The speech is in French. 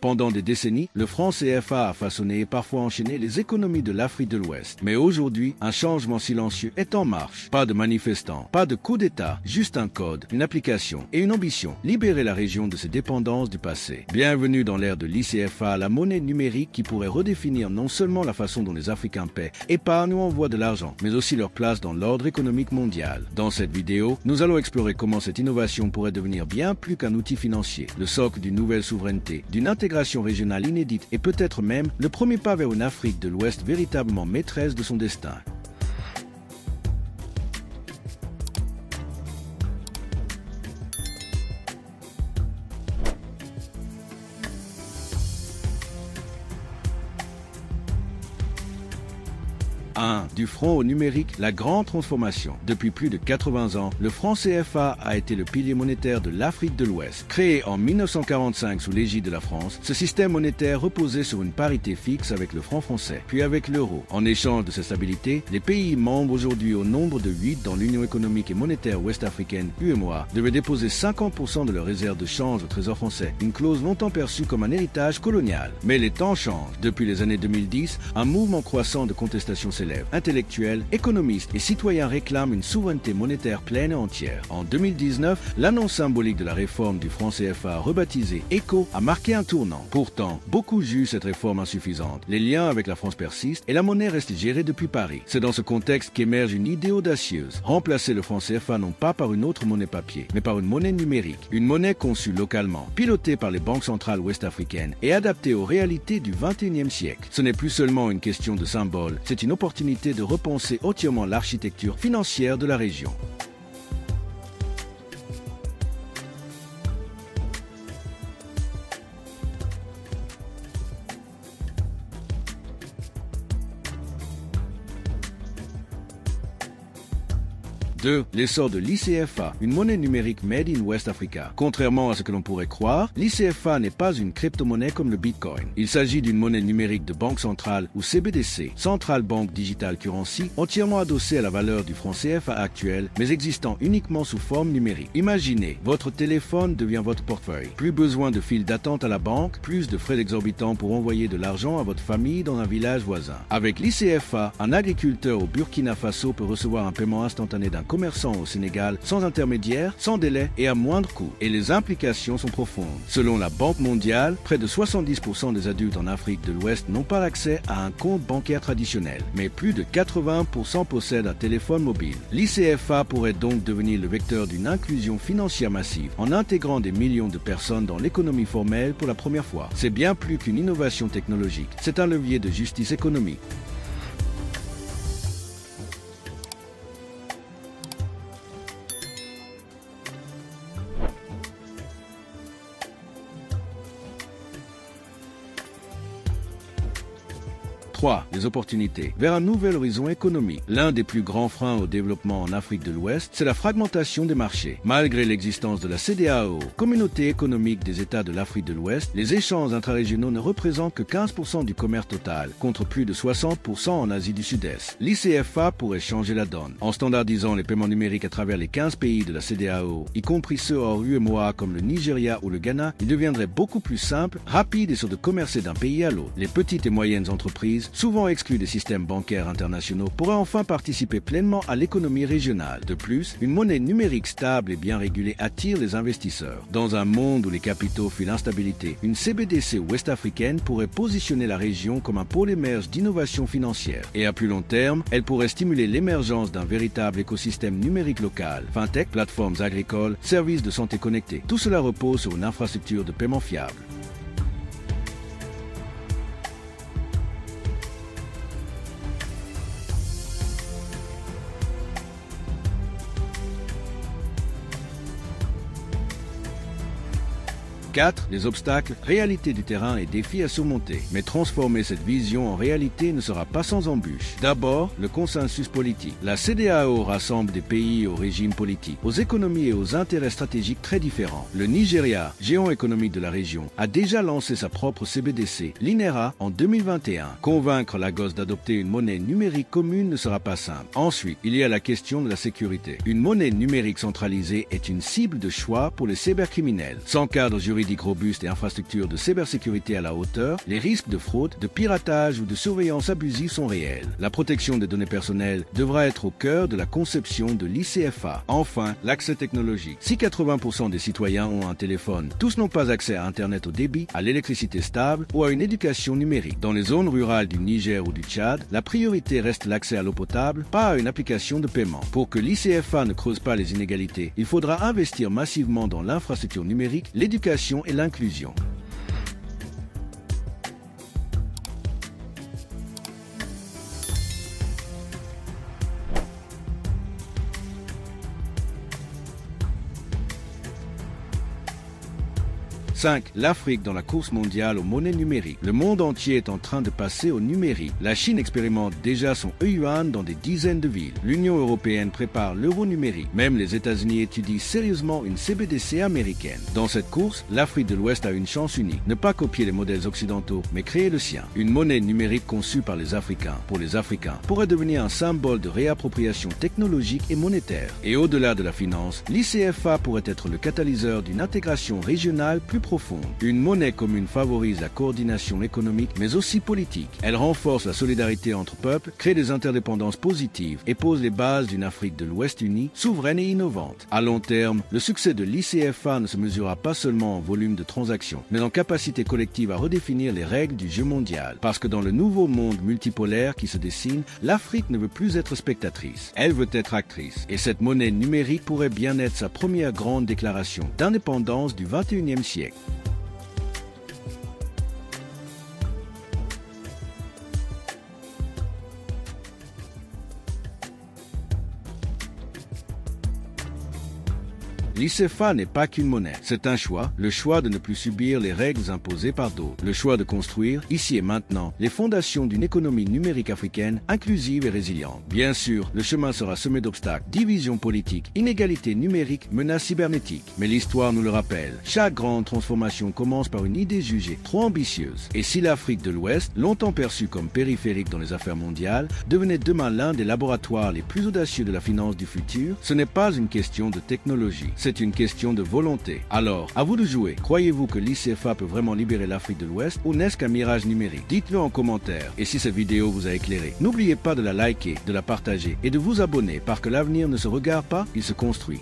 Pendant des décennies, le franc CFA a façonné et parfois enchaîné les économies de l'Afrique de l'Ouest. Mais aujourd'hui, un changement silencieux est en marche. Pas de manifestants, pas de coup d'État, juste un code, une application et une ambition. Libérer la région de ses dépendances du passé. Bienvenue dans l'ère de l'ICFA, la monnaie numérique qui pourrait redéfinir non seulement la façon dont les Africains paient, épargnent ou envoient de l'argent, mais aussi leur place dans l'ordre économique mondial. Dans cette vidéo, nous allons explorer comment cette innovation pourrait devenir bien plus qu'un outil financier, le socle d'une nouvelle souveraineté, d'une intégration régionale inédite et peut-être même le premier pas vers une Afrique de l'Ouest véritablement maîtresse de son destin. Du franc au numérique, la grande transformation. Depuis plus de 80 ans, le franc CFA a été le pilier monétaire de l'Afrique de l'Ouest. Créé en 1945 sous l'égide de la France, ce système monétaire reposait sur une parité fixe avec le franc français, puis avec l'euro. En échange de cette stabilité, les pays membres aujourd'hui au nombre de 8 dans l'Union économique et monétaire ouest-africaine, UEMOA, devaient déposer 50% de leurs réserves de change au trésor français, une clause longtemps perçue comme un héritage colonial. Mais les temps changent. Depuis les années 2010, un mouvement croissant de contestation s'élève. Intellectuels, économistes et citoyens réclament une souveraineté monétaire pleine et entière. En 2019, l'annonce symbolique de la réforme du franc CFA rebaptisé ECO a marqué un tournant. Pourtant, beaucoup jugent cette réforme insuffisante. Les liens avec la France persistent et la monnaie reste gérée depuis Paris. C'est dans ce contexte qu'émerge une idée audacieuse. Remplacer le franc CFA non pas par une autre monnaie papier, mais par une monnaie numérique. Une monnaie conçue localement, pilotée par les banques centrales ouest-africaines et adaptée aux réalités du XXIe siècle. Ce n'est plus seulement une question de symbole, c'est une opportunité de repenser entièrement l'architecture financière de la région. L'essor de l'ICFA, une monnaie numérique made in West Africa. Contrairement à ce que l'on pourrait croire, l'ICFA n'est pas une crypto-monnaie comme le Bitcoin. Il s'agit d'une monnaie numérique de banque centrale ou CBDC, Central Bank Digital Currency, entièrement adossée à la valeur du franc CFA actuel, mais existant uniquement sous forme numérique. Imaginez, votre téléphone devient votre portefeuille. Plus besoin de files d'attente à la banque, plus de frais exorbitants pour envoyer de l'argent à votre famille dans un village voisin. Avec l'ICFA, un agriculteur au Burkina Faso peut recevoir un paiement instantané d'un commerçants au Sénégal sans intermédiaire, sans délai et à moindre coût. Et les implications sont profondes. Selon la Banque mondiale, près de 70% des adultes en Afrique de l'Ouest n'ont pas accès à un compte bancaire traditionnel, mais plus de 80% possèdent un téléphone mobile. L'ICFA pourrait donc devenir le vecteur d'une inclusion financière massive en intégrant des millions de personnes dans l'économie formelle pour la première fois. C'est bien plus qu'une innovation technologique, c'est un levier de justice économique. 3. Les opportunités. Vers un nouvel horizon économique. L'un des plus grands freins au développement en Afrique de l'Ouest, c'est la fragmentation des marchés. Malgré l'existence de la CEDEAO, Communauté économique des États de l'Afrique de l'Ouest, les échanges intrarégionaux ne représentent que 15% du commerce total, contre plus de 60% en Asie du Sud-Est. L'ICFA pourrait changer la donne. En standardisant les paiements numériques à travers les 15 pays de la CEDEAO, y compris ceux hors UEMOA comme le Nigeria ou le Ghana, il deviendrait beaucoup plus simple, rapide et sûr de commercer d'un pays à l'autre. Les petites et moyennes entreprises, souvent exclues des systèmes bancaires internationaux, pourraient enfin participer pleinement à l'économie régionale. De plus, une monnaie numérique stable et bien régulée attire les investisseurs. Dans un monde où les capitaux fuient l'instabilité, une CBDC ouest-africaine pourrait positionner la région comme un pôle émerge d'innovation financière. Et à plus long terme, elle pourrait stimuler l'émergence d'un véritable écosystème numérique local, fintech, plateformes agricoles, services de santé connectés. Tout cela repose sur une infrastructure de paiement fiable. 4. Les obstacles, réalité du terrain et défis à surmonter. Mais transformer cette vision en réalité ne sera pas sans embûches. D'abord, le consensus politique. La CEDEAO rassemble des pays aux régimes politiques, aux économies et aux intérêts stratégiques très différents. Le Nigeria, géant économique de la région, a déjà lancé sa propre CBDC, l'INERA, en 2021. Convaincre Lagos d'adopter une monnaie numérique commune ne sera pas simple. Ensuite, il y a la question de la sécurité. Une monnaie numérique centralisée est une cible de choix pour les cybercriminels. Sans cadre juridique robuste et infrastructure de cybersécurité à la hauteur, les risques de fraude, de piratage ou de surveillance abusive sont réels. La protection des données personnelles devra être au cœur de la conception de l'ICFA. Enfin, l'accès technologique. Si 80% des citoyens ont un téléphone, tous n'ont pas accès à Internet au débit, à l'électricité stable ou à une éducation numérique. Dans les zones rurales du Niger ou du Tchad, la priorité reste l'accès à l'eau potable, pas à une application de paiement. Pour que l'ICFA ne creuse pas les inégalités, il faudra investir massivement dans l'infrastructure numérique, l'éducation et l'inclusion. « 5. L'Afrique dans la course mondiale aux monnaies numériques. Le monde entier est en train de passer au numérique. La Chine expérimente déjà son e-yuan dans des dizaines de villes. L'Union européenne prépare l'euro numérique. Même les États-Unis étudient sérieusement une CBDC américaine. Dans cette course, l'Afrique de l'Ouest a une chance unique. Ne pas copier les modèles occidentaux, mais créer le sien. Une monnaie numérique conçue par les Africains, pour les Africains, pourrait devenir un symbole de réappropriation technologique et monétaire. Et au-delà de la finance, l'ICFA pourrait être le catalyseur d'une intégration régionale plus profonde. Une monnaie commune favorise la coordination économique mais aussi politique. Elle renforce la solidarité entre peuples, crée des interdépendances positives et pose les bases d'une Afrique de l'Ouest unie, souveraine et innovante. À long terme, le succès de l'ICFA ne se mesurera pas seulement en volume de transactions, mais en capacité collective à redéfinir les règles du jeu mondial. Parce que dans le nouveau monde multipolaire qui se dessine, l'Afrique ne veut plus être spectatrice, elle veut être actrice. Et cette monnaie numérique pourrait bien être sa première grande déclaration d'indépendance du XXIe siècle. L'ICFA n'est pas qu'une monnaie, c'est un choix, le choix de ne plus subir les règles imposées par d'autres, le choix de construire, ici et maintenant, les fondations d'une économie numérique africaine inclusive et résiliente. Bien sûr, le chemin sera semé d'obstacles, divisions politiques, inégalités numériques, menaces cybernétiques. Mais l'histoire nous le rappelle, chaque grande transformation commence par une idée jugée trop ambitieuse. Et si l'Afrique de l'Ouest, longtemps perçue comme périphérique dans les affaires mondiales, devenait demain l'un des laboratoires les plus audacieux de la finance du futur, ce n'est pas une question de technologie. C'est une question de volonté. Alors, à vous de jouer. Croyez-vous que l'ICFA peut vraiment libérer l'Afrique de l'Ouest ou n'est-ce qu'un mirage numérique? Dites-le en commentaire. Et si cette vidéo vous a éclairé, n'oubliez pas de la liker, de la partager et de vous abonner parce que l'avenir ne se regarde pas, il se construit.